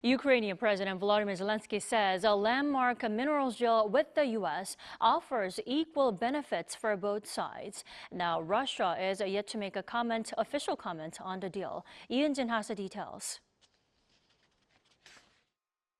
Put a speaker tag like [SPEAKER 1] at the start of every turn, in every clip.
[SPEAKER 1] Ukrainian President Volodymyr Zelensky says a landmark minerals deal with the U.S. offers equal benefits for both sides. Now, Russia is yet to make a official comment on the deal. Eun-jin has the details.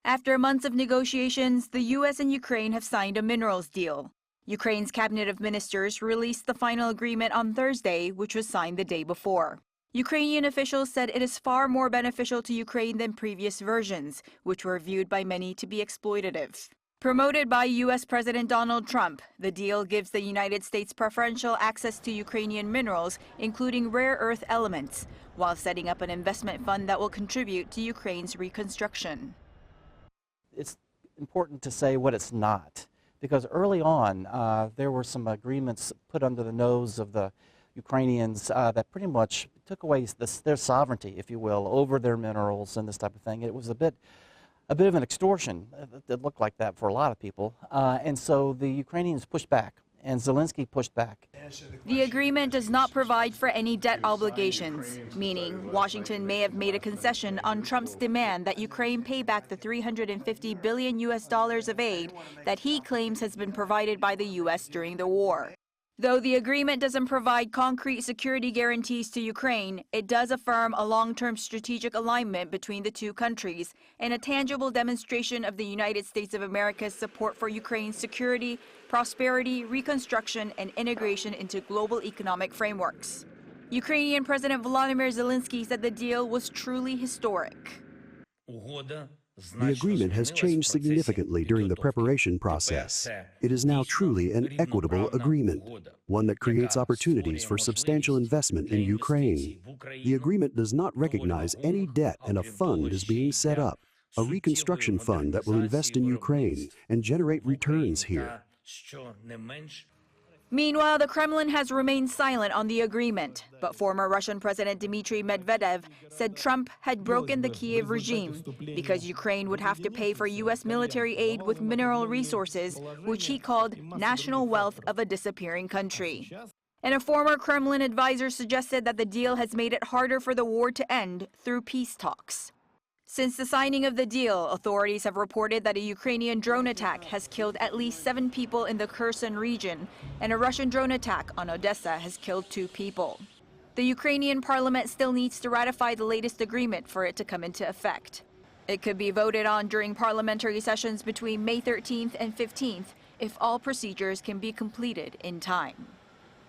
[SPEAKER 2] After months of negotiations, the U.S. and Ukraine have signed a minerals deal. Ukraine's cabinet of ministers released the final agreement on Thursday, which was signed the day before. Ukrainian officials said it is far more beneficial to Ukraine than previous versions, which were viewed by many to be exploitative. Promoted by U.S. President Donald Trump, the deal gives the United States preferential access to Ukrainian minerals, including rare earth elements, while setting up an investment fund that will contribute to Ukraine's reconstruction.
[SPEAKER 3] It's important to say what it's not, because early on there were some agreements put under the nose of the Ukrainians that pretty much took away their sovereignty, if you will, over their minerals and this type of thing. It was a bit of an extortion that looked like that for a lot of people, and so the Ukrainians pushed back, and Zelensky pushed back.
[SPEAKER 2] The agreement does not provide for any debt obligations, meaning Washington may have made a concession on Trump's demand that Ukraine pay back the $350 billion of aid that he claims has been provided by the U.S. during the war. Though the agreement doesn't provide concrete security guarantees to Ukraine, it does affirm a long-term strategic alignment between the two countries and a tangible demonstration of the United States of America's support for Ukraine's security, prosperity, reconstruction, and integration into global economic frameworks. Ukrainian President Volodymyr Zelensky said the deal was truly historic.
[SPEAKER 4] The agreement has changed significantly during the preparation process. It is now truly an equitable agreement, one that creates opportunities for substantial investment in Ukraine. The agreement does not recognize any debt, and a fund is being set up, a reconstruction fund that will invest in Ukraine and generate returns here.
[SPEAKER 2] Meanwhile, the Kremlin has remained silent on the agreement, but former Russian President Dmitry Medvedev said Trump had broken the Kiev regime because Ukraine would have to pay for U.S. military aid with mineral resources, which he called national wealth of a disappearing country. And a former Kremlin advisor suggested that the deal has made it harder for the war to end through peace talks. Since the signing of the deal, authorities have reported that a Ukrainian drone attack has killed at least 7 people in the Kherson region, and a Russian drone attack on Odessa has killed 2 people. The Ukrainian parliament still needs to ratify the latest agreement for it to come into effect. It could be voted on during parliamentary sessions between May 13th and 15th if all procedures can be completed in time.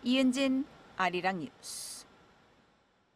[SPEAKER 2] Eun-jin, Arirang News.